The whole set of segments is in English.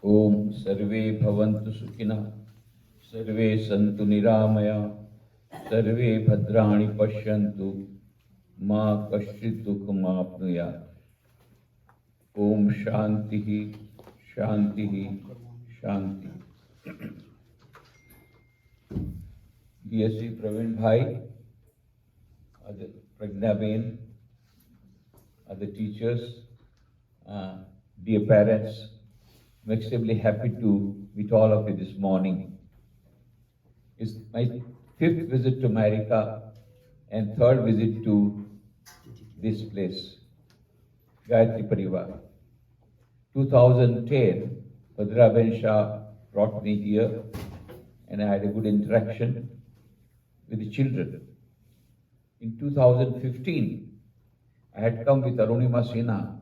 ओम सर्वे भवन्तु सुखिनः, सर्वे सन्तु निरामया, सर्वे भद्राणि पश्यन्तु, मा कश्चित् दुःखमाप्नुयात्। ओम शांति शांति शांति। Dear Sri Praveen Bhai, other Pragna Ben, other teachers, dear parents, I'm extremely happy to meet all of you this morning. It's my 5th visit to America and 3rd visit to this place, Gayatri Parivar. 2010, Bhadra Ben Shah brought me here and I had a good interaction with the children. In 2015, I had come with Arunima Sinha,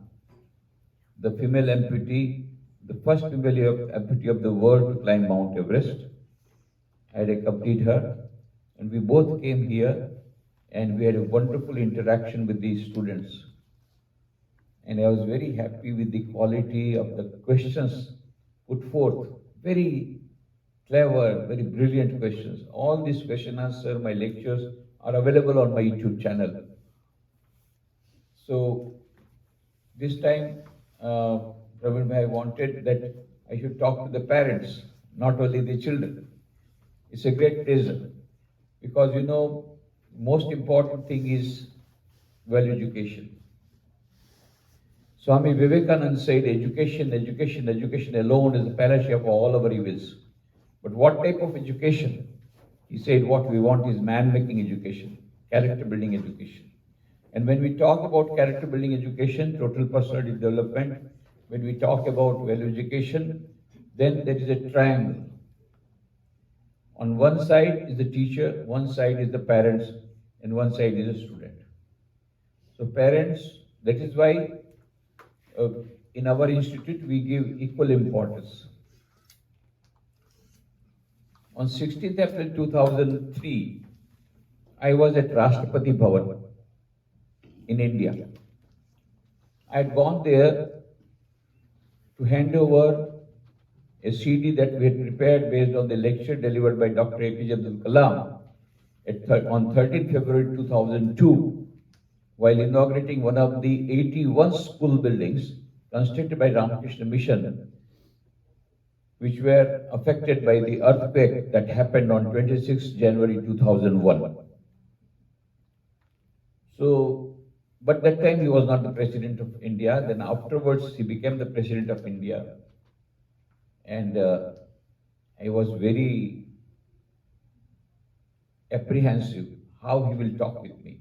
the female amputee, the first female amputee of the world to climb Mount Everest. I had accompanied her, and we both came here, and we had a wonderful interaction with these students. And I was very happy with the quality of the questions put forth. Very clever, very brilliant questions. All these question answer, my lectures are available on my YouTube channel. So this time, Praveen Bhai wanted that I should talk to the parents, not only the children. It's a great pleasure because most important thing is well education. Swami Vivekananda said education, education, education alone is the panacea of all our evils. But what type of education? He said what we want is man-making education, character-building education. And when we talk about character-building education, total personality development, when we talk about well education, then there is a triangle. On one side is the teacher, one side is the parents, and one side is the student. So parents, that is why in our institute we give equal importance. On 16th April 2003, I was at Rashtrapati Bhavan in India. I had gone there to hand over a CD that we had prepared based on the lecture delivered by Dr. APJ Abdul Kalam on 13th February 2002, while inaugurating one of the 81 school buildings constructed by Ramakrishna Mission, which were affected by the earthquake that happened on 26 January 2001. So, but that time he was not the President of India. Then afterwards he became the President of India. And I was very apprehensive how he will talk with me.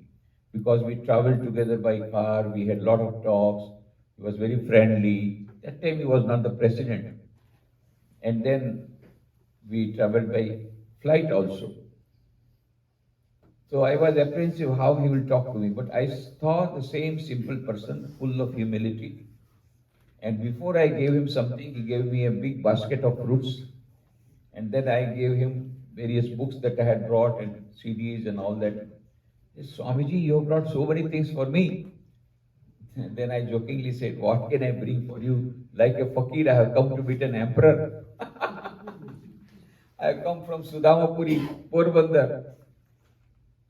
Because we traveled together by car, we had a lot of talks, he was very friendly. That time he was not the President. And then we traveled by flight also. So I was apprehensive how he will talk to me, but I saw the same simple person, full of humility. And before I gave him something, he gave me a big basket of fruits. And then I gave him various books that I had brought and CDs and all that. Swamiji, you have brought so many things for me. And then I jokingly said, what can I bring for you? Like a fakir, I have come to meet an emperor. I have come from Sudamapuri, Porbandar.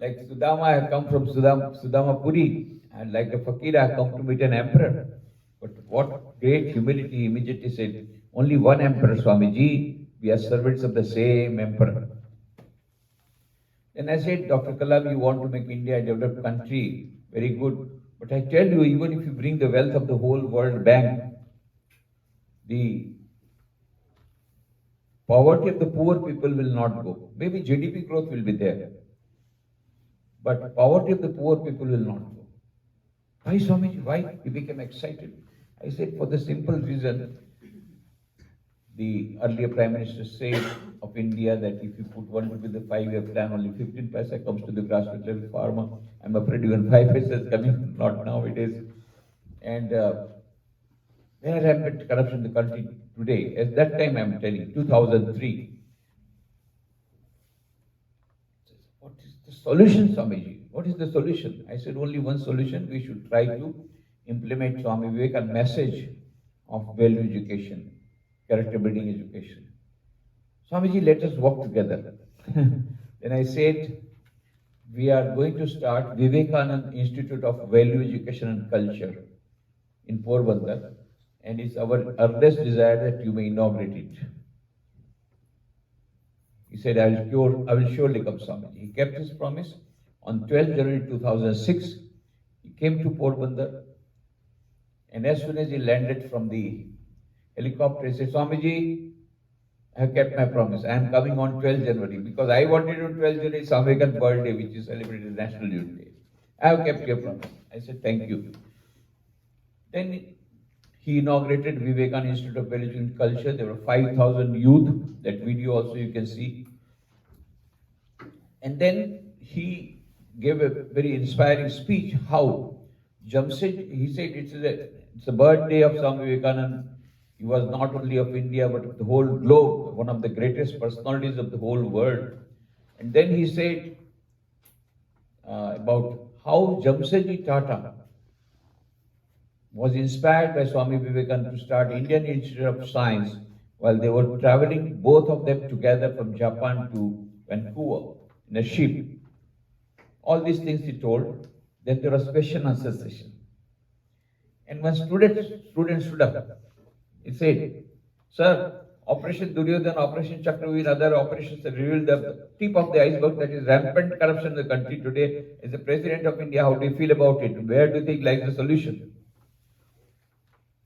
Like Sudama, I have come from Sudamapuri. And like a fakir, I have come to meet an emperor. But what great humility, he immediately said, only one emperor, Swamiji. We are servants of the same emperor. Then I said, Dr. Kalam, you want to make India a developed country. Very good. But I tell you, even if you bring the wealth of the whole World Bank, the poverty of the poor people will not go. Maybe GDP growth will be there. But poverty of the poor people will not go. Why, Swamiji? Why? He became excited. I said, for the simple reason, the earlier Prime Minister said of India that if you put 1 rupee the 5-year plan, only 15 paisa comes to the grassroots level farmer. I'm afraid even 5 paisa is coming, not nowadays. And there rampant corruption in the country today. At that time, I'm telling, 2003. What is the solution, Swamiji? What is the solution? I said, only one solution. We should try to implement Swami Vivekananda's message of value education. character building education. Swamiji, let us work together. Then I said, we are going to start Vivekananda Institute of Value Education and Culture in Porbandar, and it's our earnest desire that you may inaugurate it. He said, I will surely come, Swamiji. He kept his promise. On 12th January 2006, he came to Porbandar, and as soon as he landed from the helicopter, he said, Swamiji, I have kept my promise. I am coming on 12th January because I wanted on 12th January Swami Vivekananda's birthday, which is celebrated National Youth Day. I have kept your promise. I said, thank you. Then he inaugurated Vivekananda Institute of Religion and Culture. There were 5,000 youth. That video also you can see. And then he gave a very inspiring speech how Jamshedji, he said it's a birthday of Swami Vivekananda. He was not only of India but of the whole globe, one of the greatest personalities of the whole world. And then he said about how Jamshedji Tata was inspired by Swami Vivekananda to start Indian Institute of Science while they were traveling, both of them together from Japan to Vancouver in a ship. All these things he told. Then there was question and answer session. And one student stood up. He said, sir, Operation Duryodhana, Operation Chakravyuh, and other operations have revealed the tip of the iceberg, that is rampant corruption in the country today. As the President of India, how do you feel about it? Where do you think lies the solution?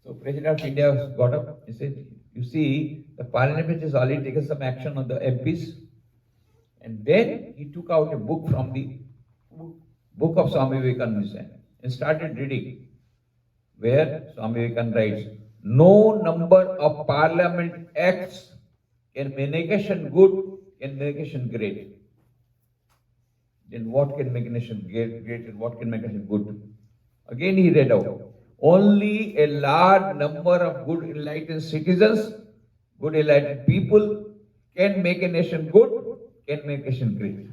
So President of India got up. He said, you see, the Parliament has already taken some action on the MPs. And then he took out a book from the book of Swami Vivekananda and started reading, where Swami Vivekananda writes, no number of Parliament acts can make a nation good, can make a nation great. Then what can make a nation great and what can make a nation good? Again he read out, only a large number of good enlightened citizens, good enlightened people can make a nation good, can make a nation great.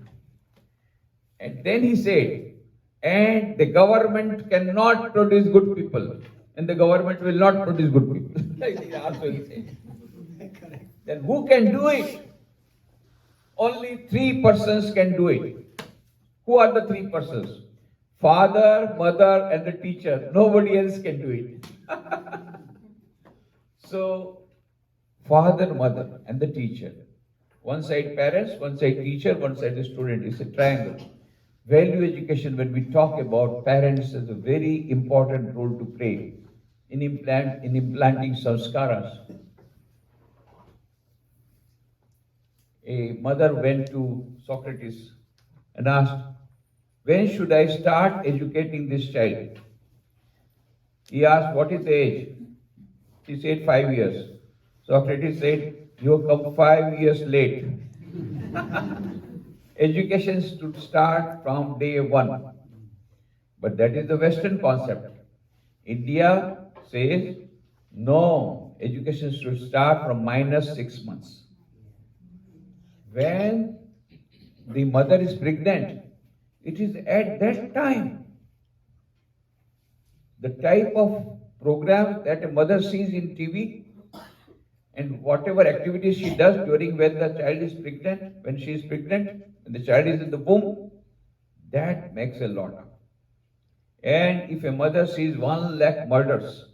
And then he said, and the government cannot produce good people, and the government will not produce good people. Also he said. Then who can do it? Only 3 persons can do it. Who are the 3 persons? Father, mother, and the teacher. Nobody else can do it. So, father, mother, and the teacher. One side parents, one side teacher, one side the student. It's a triangle. Value education, when we talk about parents, has a very important role to play in implanting samskaras. A mother went to Socrates and asked, when should I start educating this child? He asked, what is the age? She said, 5 years. Socrates said, you have come 5 years late. Education should start from day 1. But that is the Western concept. India says, no, education should start from -6 months. When the mother is pregnant, it is at that time. The type of program that a mother sees in TV and whatever activities she does during when the child is pregnant, when she is pregnant, when the child is in the womb, that makes a lot. And if a mother sees 1 lakh murders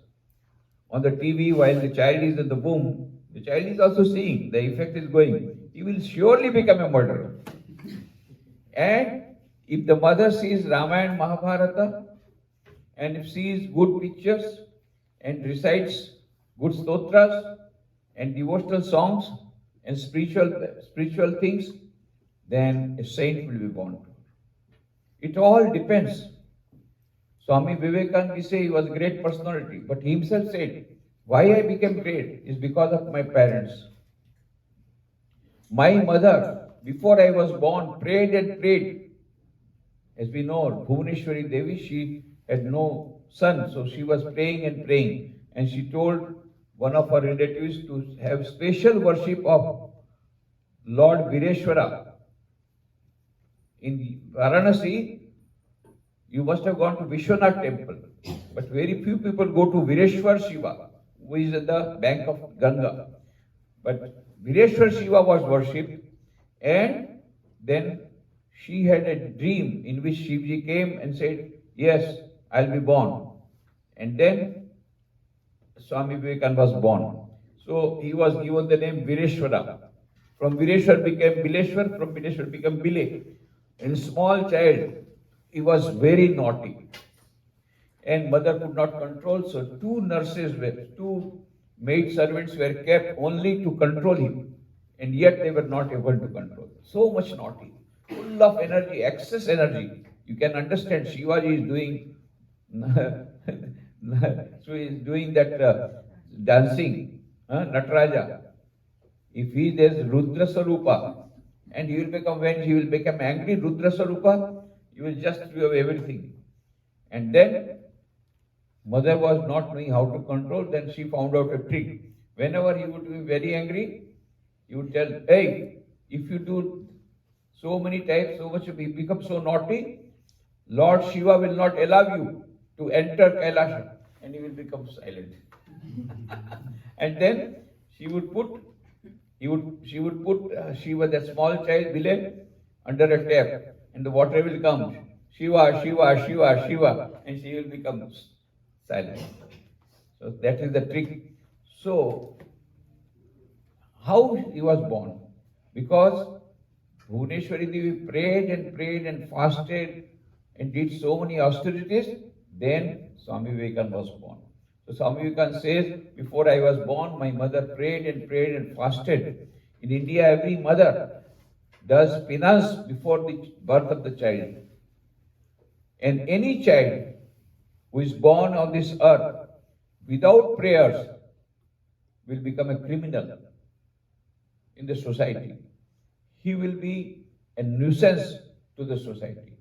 on the TV while the child is in the womb, the child is also seeing, the effect is going. He will surely become a murderer. And if the mother sees Ramayana, Mahabharata, and if sees good pictures and recites good stotras and devotional songs and spiritual things, then a saint will be born. It all depends. Swami Vivekananda, we say he was a great personality, but he himself said, why I became great is because of my parents. My mother, before I was born, prayed and prayed. As we know, Bhuvaneshwari Devi, she had no son, so she was praying and praying. And she told one of her relatives to have special worship of Lord Vireshwara. In Varanasi, you must have gone to Vishwanath temple, but very few people go to Vireshwar Shiva, who is at the bank of Ganga. But Vireshwar Shiva was worshipped, and then she had a dream in which Shivji came and said, "Yes, I'll be born." And then Swami Vivekananda was born. So he was given the name Vireshwara. From Vireshwar became Bileshwar, from Bileshwar became Bile. And small child, he was very naughty. And mother could not control, so two maid servants were kept only to control him. And yet they were not able to control. So much naughty, full of energy, excess energy. You can understand Shivaji is doing, so he is doing that dancing, Nataraja. If he is Rudra Sarupa, and he will become, when he will become angry, Rudra Sarupa, he will just throw away everything. And then mother was not knowing how to control, then she found out a trick. Whenever he would be very angry, he would tell, "Hey, if you do so many times, so much, you become so naughty, Lord Shiva will not allow you to enter Kailasha," and he will become silent. And then she would put Shiva, the small child, below, under a tap, and the water will come. Shiva, Shiva, Shiva, Shiva, and she will become silent. So that is the trick. So, how he was born? Because Bhuvneshwari Devi prayed and fasted and did so many austerities, then Swami Vivekananda was born. So Swami Vivekananda says, "Before I was born, my mother prayed and fasted." In India, every mother does penance before the birth of the child. And any child who is born on this earth without prayers will become a criminal in the society. He will be a nuisance to the society.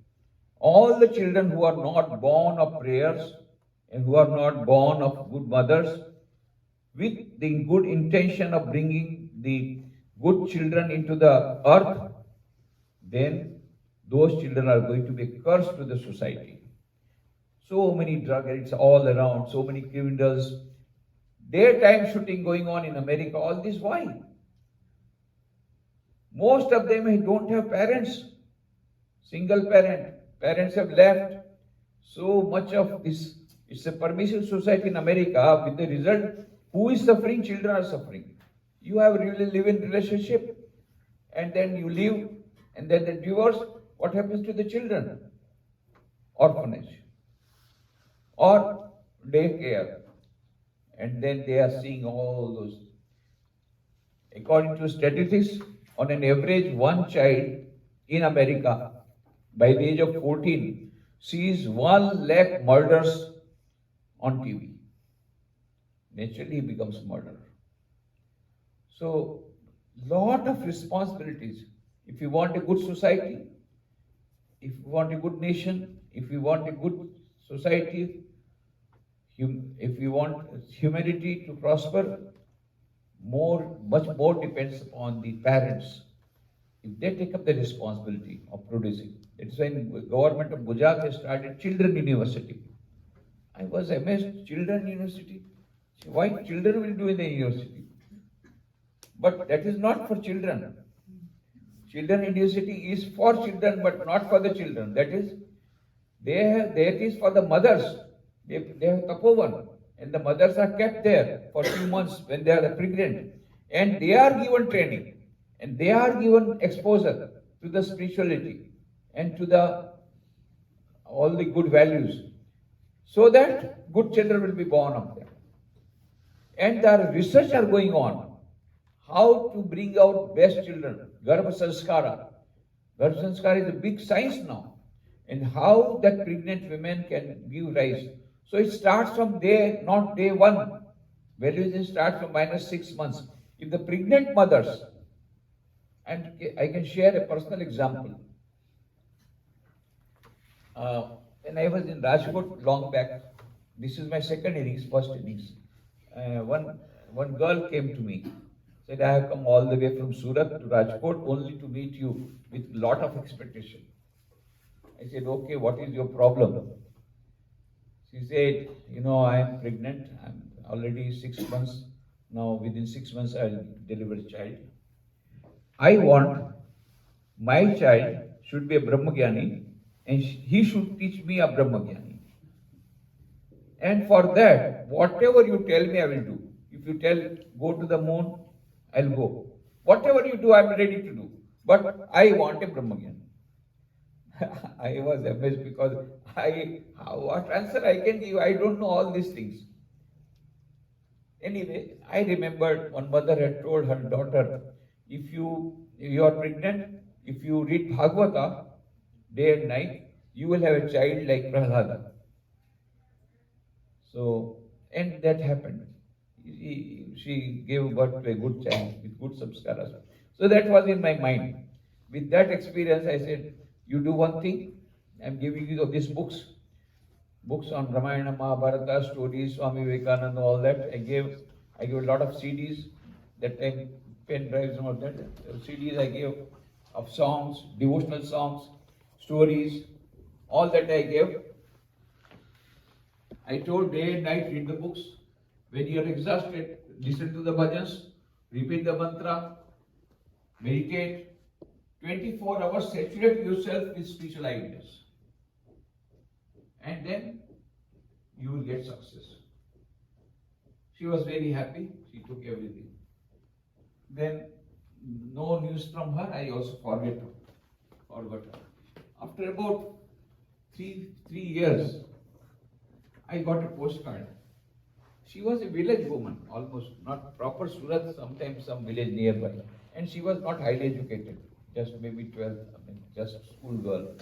All the children who are not born of prayers and who are not born of good mothers, with the good intention of bringing the good children into the earth, then those children are going to be a curse to the society. So many drug addicts all around, so many criminals, daytime shooting going on in America, all this why? Most of them don't have parents, single parent, parents have left. So much of this, it's a permissive society in America, with the result, who is suffering? Children are suffering. You have really live-in relationship, and then you leave, and then the divorce, what happens to the children? Orphanage or daycare, and then they are seeing all those. According to statistics, on an average, one child in America by the age of 14 sees 1 lakh murders on TV. Naturally, he becomes a murderer. So, lot of responsibilities. If you want a good society, if you want a good nation, if you want a good society, if you want humanity to prosper, much more depends on the parents. If they take up the responsibility of producing. That is why the government of Gujarat has started Children University. I was amazed, Children University. Why children will do in the university? But that is not for children. Children University is for children, but not for the children. That is for the mothers. They have tapovan, and the mothers are kept there for 2 months when they are pregnant, and they are given training, and they are given exposure to the spirituality and to all the good values, so that good children will be born of them. And the research are going on how to bring out best children. Garbha Sanskara. Garbha Sanskara is a big science now, and how that pregnant women can give rise. So it starts from day, not day one. Valuation starts from -6 months. If the pregnant mothers, and I can share a personal example. When I was in Rajkot long back, this is my second innings, first innings. One girl came to me, said, "I have come all the way from Surat to Rajkot only to meet you with a lot of expectation." I said, "Okay, what is your problem?" She said, "I am pregnant. I'm already 6 months. Now within 6 months I'll deliver a child. I want my child should be a Brahmagyani and he should teach me a Brahmagyani. And for that, whatever you tell me, I will do. If you tell, go to the moon, I'll go. Whatever you do, I'm ready to do. But I want a Brahmagyani. I was amazed because what answer I can give? I don't know all these things. Anyway, I remembered one mother had told her daughter, if you are pregnant, if you read Bhagavata day and night, you will have a child like Prahlada. So, and that happened. She gave birth to a good child with good samskaras. So that was in my mind. With that experience, I said, you do one thing, I'm giving you these books on Ramayana, Mahabharata, stories, Swami Vivekananda, all that. I gave a lot of CDs, that time pen drives and all that. CDs I gave of songs, devotional songs, stories, all that I gave. I told day and night, read the books. When you are exhausted, listen to the bhajans, repeat the mantra, meditate. 24 hours, saturate yourself with spiritual ideas. And then you will get success. She was very happy. She took everything. Then no news from her. I also forgot her. After about three years, I got a postcard. She was a village woman, almost not proper Surat, sometimes some village nearby. And she was not highly educated, just maybe 12, just school girl.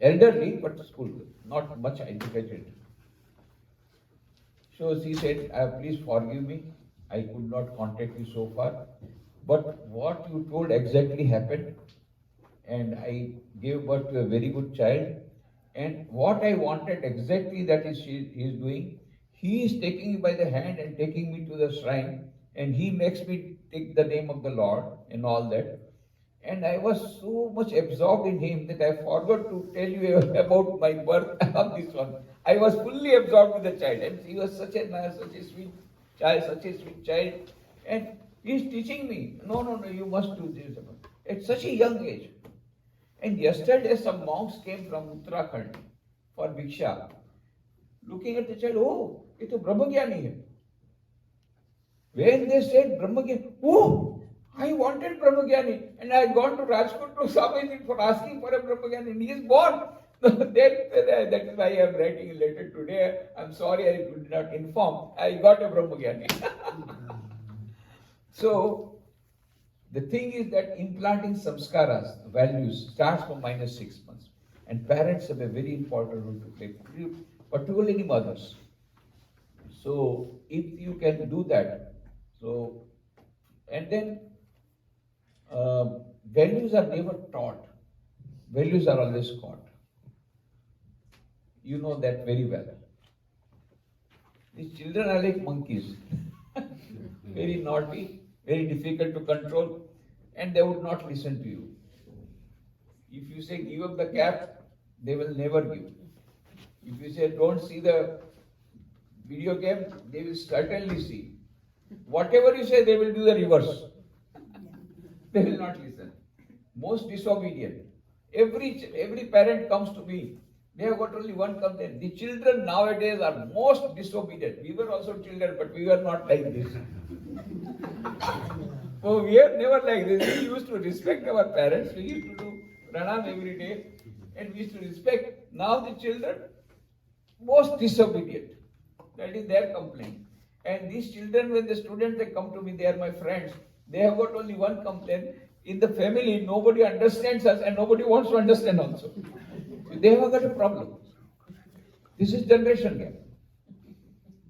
Elderly, but school girl, not much educated. So she said, please forgive me, I could not contact you so far. But what you told exactly happened, and I gave birth to a very good child. And what I wanted exactly, that is he is doing. He is taking me by the hand and taking me to the shrine, and he makes me take the name of the Lord and all that. And I was so much absorbed in him that I forgot to tell you about my birth of this one. I was fully absorbed with the child, and he was such a nice, such a sweet child, and he is teaching me, no, you must do this at such a young age. And yesterday some monks came from Uttarakhand for Bhiksha. Looking at the child, oh, it's a Brahmagyani hai. When they said Brahmagyani, oh, I wanted Brahmagyani, and I had gone to Rajkot to Swamiji for asking for a Brahmagyani, and he is born. That is why I am writing a letter today. I'm sorry I did not inform. I got a Brahmagyani. So, the thing is that implanting samskaras, values, starts from -6 months. And parents have a very important role to play, particularly mothers. So, if you can do that, and then values are never taught, values are always caught. You know that very well. These children are like monkeys, very naughty, very difficult to control, and they would not listen to you. If you say give up the cap, they will never give. If you say don't see the video game, they will certainly see. Whatever you say, they will do the reverse. They will not listen. Most disobedient. Every parent comes to me. They have got only one complaint. The children nowadays are most disobedient. We were also children, but we were not like this. So we are never like this. We used to respect our parents. We used to do pranam every day, and we used to respect. Now the children, most disobedient. That is their complaint. And these children, when the students, they come to me, they are my friends. They have got only one complaint. In the family, nobody understands us, and nobody wants to understand also. So they have got a problem. This is generation gap.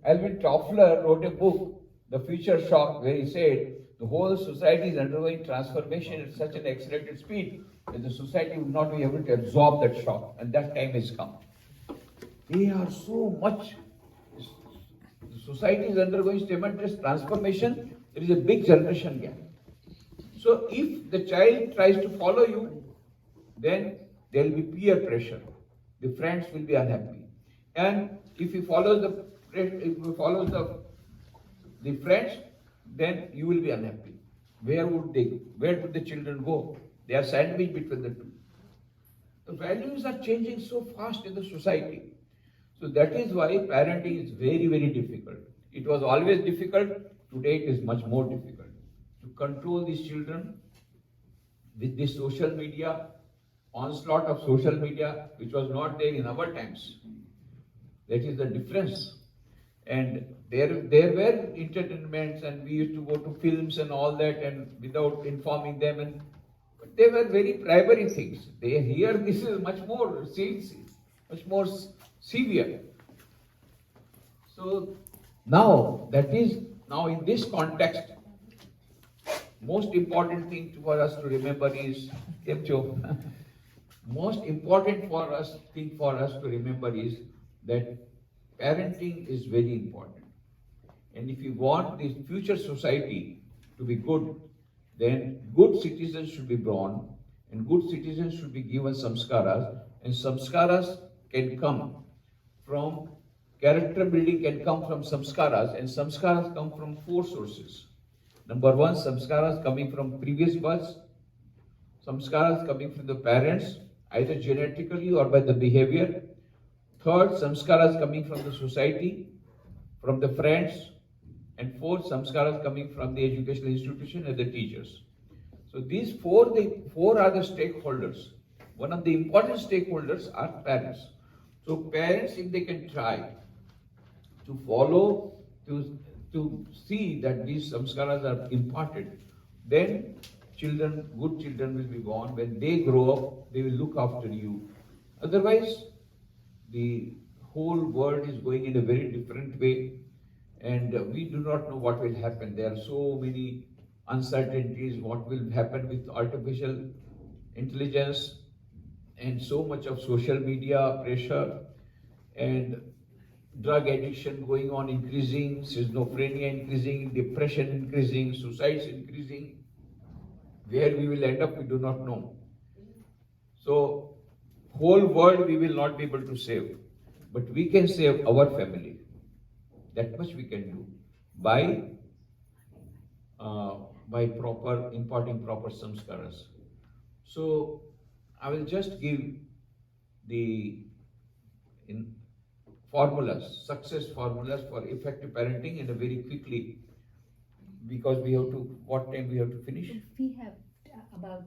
Alvin Toffler wrote a book, The Future Shock, where he said the whole society is undergoing transformation at such an accelerated speed that the society will not be able to absorb that shock, and that time has come. They are so much. The society is undergoing tremendous transformation. There is a big generation gap. So if the child tries to follow you, then there will be peer pressure. The friends will be unhappy. And if he follows the friends, then you will be unhappy. Where would they go? Where would the children go? They are sandwiched between the two. The values are changing so fast in the society. So that is why parenting is very, very difficult. It was always difficult, today it is much more difficult. To control these children with this social media, onslaught of social media, which was not there in our times. That is the difference. And there were entertainments, and we used to go to films and all that, and without informing them, and but they were very primary things. Here this is much more severe. So now in this context, most important thing for us to remember is most important thing for us to remember is that parenting is very important. And if you want this future society to be good, then good citizens should be born, and good citizens should be given samskaras, and samskaras can come from, character building can come from samskaras, and samskaras come from 4 sources. Number 1, samskaras coming from previous births, samskaras coming from the parents, either genetically or by the behavior. Third, samskaras coming from the society, from the friends. And 4th, samskaras coming from the educational institution and the teachers. So these four are the stakeholders. One of the important stakeholders are parents. So parents, if they can try to follow, to see that these samskaras are imparted, then good children will be born. When they grow up, they will look after you. Otherwise, the whole world is going in a very different way, and we do not know what will happen. There are so many uncertainties, what will happen with artificial intelligence, and so much of social media pressure, and drug addiction going on, increasing, schizophrenia increasing, depression increasing, suicides increasing. Where we will end up, we do not know. So, whole world we will not be able to save, but we can save our family. That much we can do by imparting proper samskaras. So I will just give the success formulas for effective parenting in a very quickly, because we have to, what time we have to finish? We have about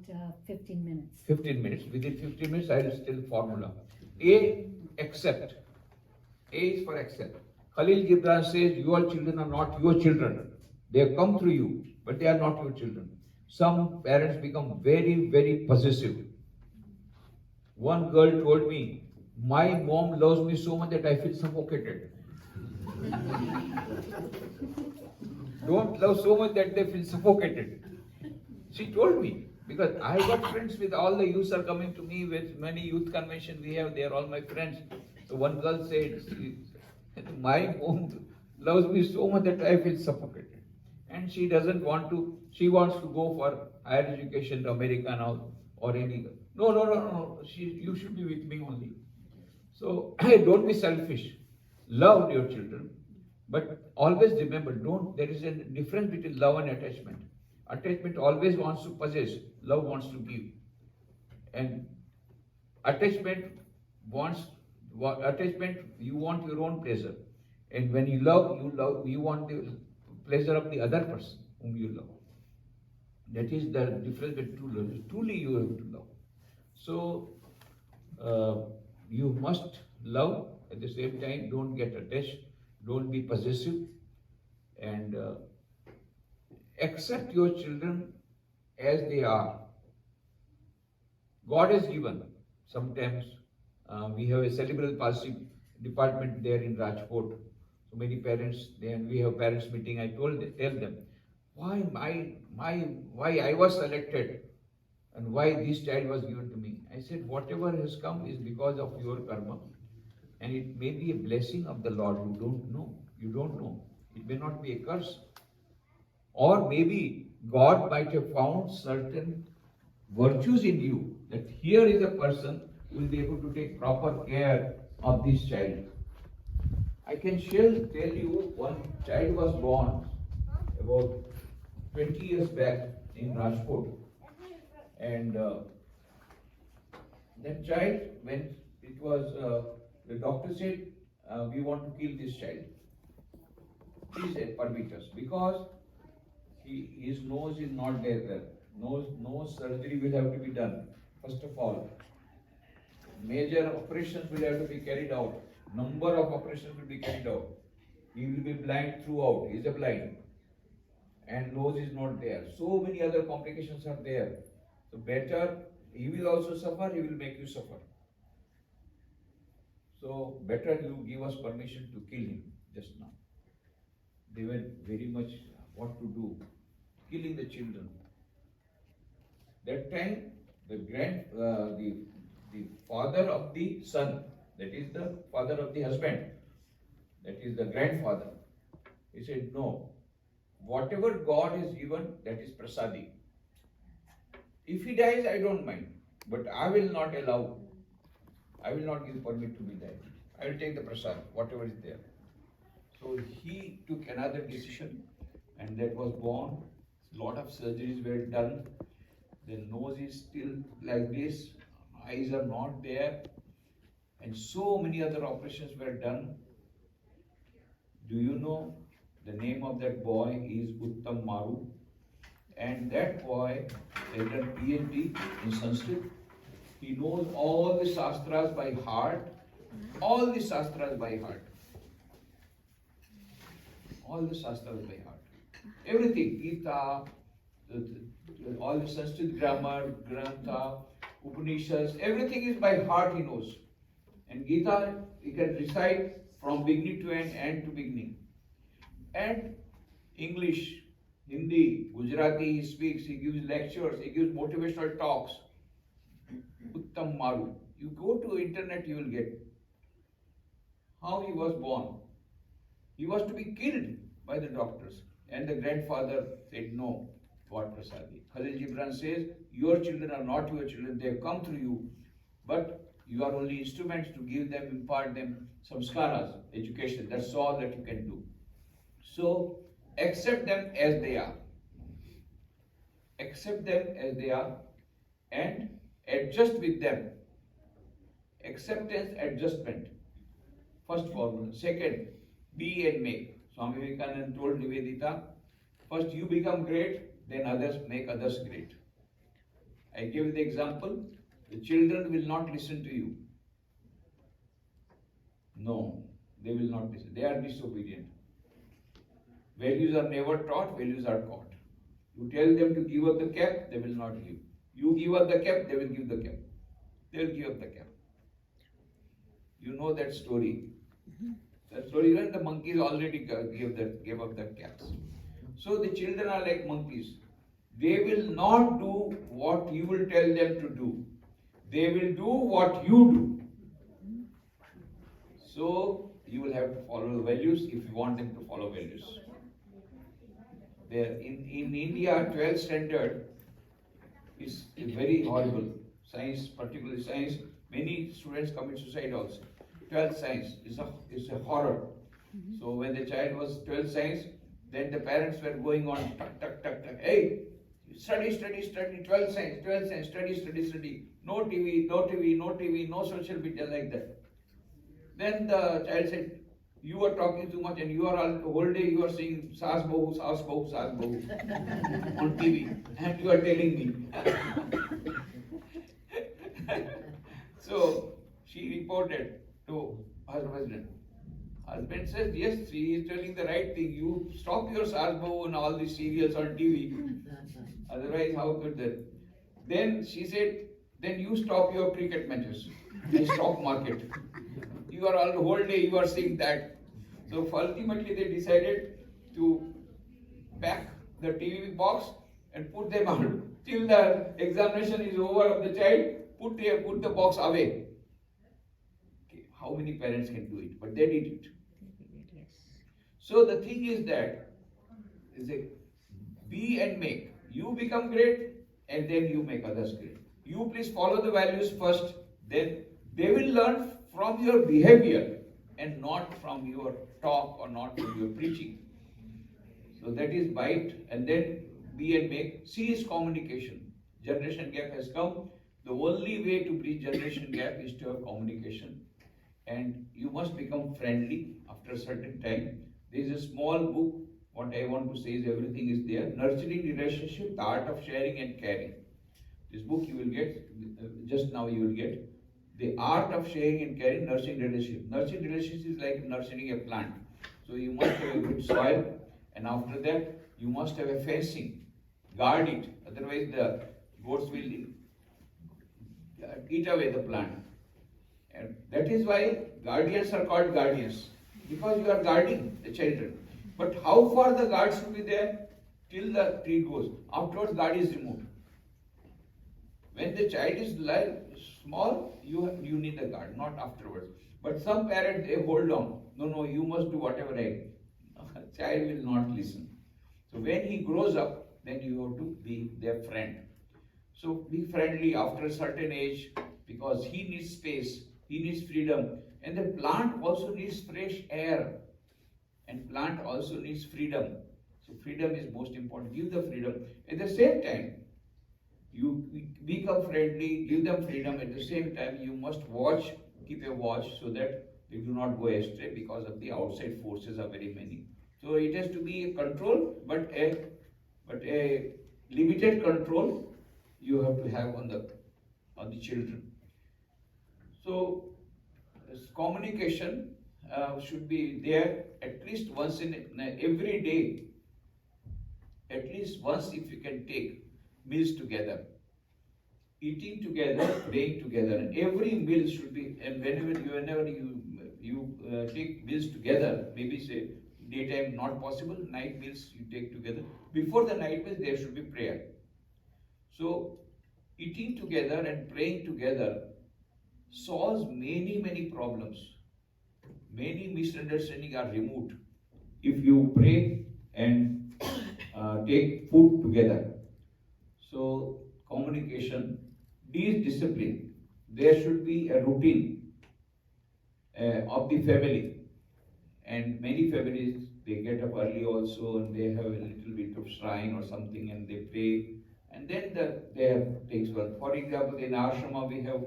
15 minutes. 15 minutes. Within 15 minutes, I will still formula. A, accept. A is for accept. Khalil Gibran says, your children are not your children. They have come through you, but they are not your children. Some parents become very, very possessive. One girl told me, my mom loves me so much that I feel suffocated. Don't love so much that they feel suffocated. She told me, because I got friends with all the youths are coming to me with many youth convention we have, they are all my friends. So one girl said, my mom loves me so much that I feel suffocated. And she doesn't want to, she wants to go for higher education to America now or any. No. You should be with me only. So don't be selfish. Love your children. But always remember, there is a difference between love and attachment. Attachment always wants to possess, love wants to give. And attachment, you want your own pleasure. And when you love, you want the pleasure of the other person whom you love. That is the difference between true love. Truly you have to love. So, you must love, at the same time, don't get attached, don't be possessive, and accept your children as they are. God has given. Sometimes we have a cerebral palsy department there in Rajkot. So many parents, then we have parents meeting. I tell them, why I was selected and why this child was given to me. I said, whatever has come is because of your karma, and it may be a blessing of the Lord. You don't know. It may not be a curse. Or maybe God might have found certain virtues in you, that here is a person who will be able to take proper care of this child. I can tell you, one child was born, a about 20 years back in Rajkot, and that child, when it was, the doctor said, we want to kill this child. Please permit us, because his nose is not there well. Nose surgery will have to be done. First of all, major operations will have to be carried out. Number of operations will be carried out. He will be blind throughout. He is a blind. And nose is not there. So many other complications are there. So better, he will also suffer, he will make you suffer. So better you give us permission to kill him just now. They were very much what to do, killing the children. That time, the father of the son, that is the father of the husband, that is the grandfather, he said, no, whatever God has given, that is prasadi. If he dies, I don't mind, but I will not allow, I will not give permit to be died. I will take the prasad, whatever is there. So he took another decision, and that was born. Lot of surgeries were done. The nose is still like this, eyes are not there, and so many other operations were done. Do you know the name of that boy is Uttam Maru, and that boy has done PhD in Sanskrit. He knows all the Shastras by heart, all the Shastras by heart. All the Shastras by heart. Everything, Gita, all the Sanskrit grammar, Grantha, Upanishads, everything is by heart he knows. And Gita, he can recite from beginning to end to beginning. And English, Hindi, Gujarati he speaks, he gives lectures, he gives motivational talks. Uttam Maru. You go to internet, you will get how he was born. He was to be killed by the doctors. And the grandfather said, no, what prasadi. Khalil Gibran says, your children are not your children, they have come through you, but you are only instruments to give them, impart them samskaras, education. That's all that you can do. So, accept them as they are. Accept them as they are and adjust with them. Acceptance, adjustment. First formula. Second, be and make. Swami Vivekananda told Nivedita, first you become great, then others make others great. I give the example, the children will not listen to you. No, they will not listen. They are disobedient. Values are never taught, values are taught. You tell them to give up the cap, they will not give. You give up the cap, they will give the cap. They will give up the cap. You know that story. That story when the monkeys already gave up their caps. So the children are like monkeys. They will not do what you will tell them to do. They will do what you do. So you will have to follow the values if you want them to follow values. There in India, 12th standard is very horrible. Science, particularly science, many students commit suicide also. 12th science is a horror. So when the child was 12th science, then the parents were going on tuck, tuck, tuck, tuck. Hey, study, 12th science, study. No TV, no social media like that. Then the child said, you are talking too much and you are all whole day you are seeing saas bahu on TV and you are telling me. So she reported to her husband. Husband says, yes, she is telling the right thing. You stop your saas bahu and all these serials on TV. Otherwise, how could that? Then she said, then you stop your cricket matches, the stock market. You are all the whole day you are seeing that. So ultimately they decided to pack the TV box and put them out till the examination is over of the child. Put the box away. Okay, how many parents can do it? But they did it. So the thing is that is a be and make. You become great and then you make others great. You please follow the values first, then they will learn from your behavior and not from your talk or not from your preaching. So that is bite and then be and make. C is communication. Generation gap has come. The only way to bridge generation gap is to have communication. And you must become friendly after a certain time. There is a small book. What I want to say is everything is there. Nurturing relationship, the art of sharing and caring. This book you will get, just now you will get. The art of sharing and caring, nurturing relationship. Nurturing relationship is like nurturing a plant. So you must have a good soil, and after that you must have a fencing. Guard it, otherwise the goats will eat away the plant. And that is why guardians are called guardians, because you are guarding the children. But how far the guard should be there? Till the tree grows. Afterwards, guard is removed. When the child is small, you need the guard, not afterwards. But some parents, they hold on. No, you must do whatever I. Child will not listen. So when he grows up, then you have to be their friend. So be friendly after a certain age, because he needs space, he needs freedom, and the plant also needs fresh air, and plant also needs freedom. So freedom is most important. Give the freedom. At the same time, you become friendly, give them freedom. At the same time, you must watch, keep a watch, so that they do not go astray, because of the outside forces are very many. So it has to be a control, but a limited control you have to have on the children. So communication should be there at least once in every day. At least once, if you can take meals together, eating together, praying together, and every meal should be. And whenever you take meals together, maybe say daytime not possible, night meals you take together. Before the night meals, there should be prayer. So eating together and praying together solves many problems. Many misunderstandings are removed if you pray and take food together. So communication. D is discipline. There should be a routine of the family, and many families, they get up early also, and they have a little bit of shrine or something, and they pray, and then they have takes work. For example, in ashrama we have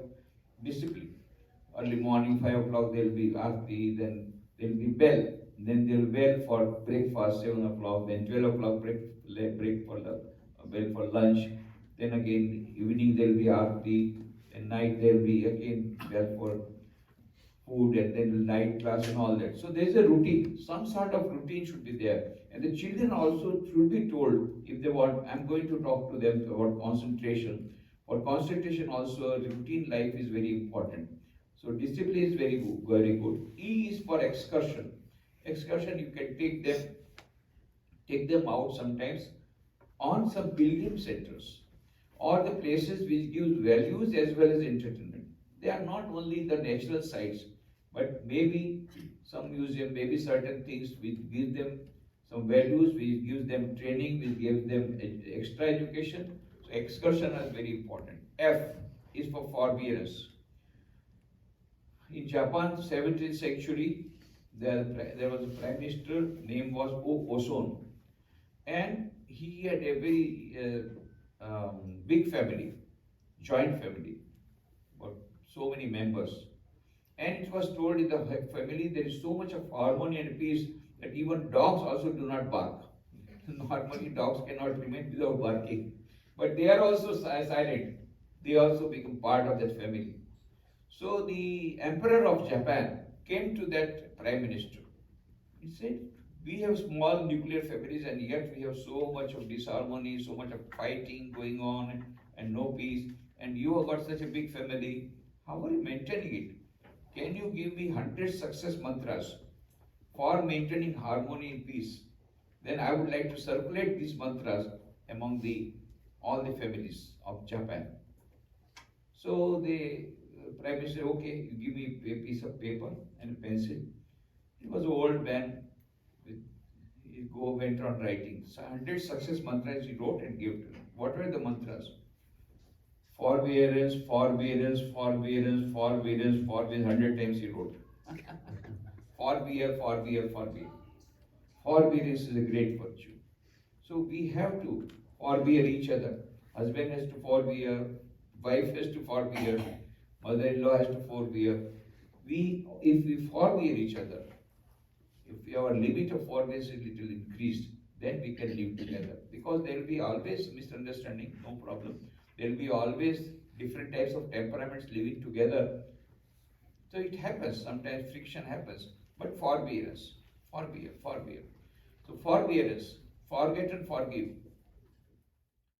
discipline. Early morning, 5 o'clock, there will be arti, then there will be bell, then there will be bell for breakfast, 7 o'clock, then 12 o'clock break for the bell for lunch, then again evening there will be arti, and night there will be again bell for food, and then night class and all that. So there is a routine, some sort of routine should be there. And the children also should be told, if they want, I'm going to talk to them about concentration. For concentration also, routine life is very important. So discipline is very good. E is for excursion. Excursion, you can take them out sometimes on some pilgrim centers, or the places which gives values as well as entertainment. They are not only the natural sites, but maybe some museum, maybe certain things which give them some values, which gives them training, which gives them extra education. So excursion is very important. F is for forbearance. In Japan, 17th century, there was a prime minister, name was Oson, and he had a very big family, joint family, but so many members. And it was told in the family there is so much of harmony and peace that even dogs also do not bark. Normally dogs cannot remain without barking, but they are also silent. They also become part of that family. So the Emperor of Japan came to that Prime Minister. He said, we have small nuclear families, and yet we have so much of disharmony, so much of fighting going on, and no peace. And you have got such a big family. How are you maintaining it? Can you give me 100 success mantras for maintaining harmony and peace? Then I would like to circulate these mantras among all the families of Japan. So the Prime Minister, okay, you give me a piece of paper and a pencil. He was an old man. He went on writing. So 100 success mantras he wrote and gave to him. What were the mantras? Forbearance, forbearance, forbearance, forbearance, forbearance. 100 times he wrote. Forbear, forbear, forbear. Forbearance is a great virtue. So we have to forbear each other. Husband has to forbear, wife has to forbear, mother-in-law has to forbear. If we forbear each other, if our limit of forbearance is little increased, then we can live together. Because there will be always misunderstanding, no problem. There will be always different types of temperaments living together. So it happens, sometimes friction happens, but forbearance, forbear. So forbearance, forget and forgive.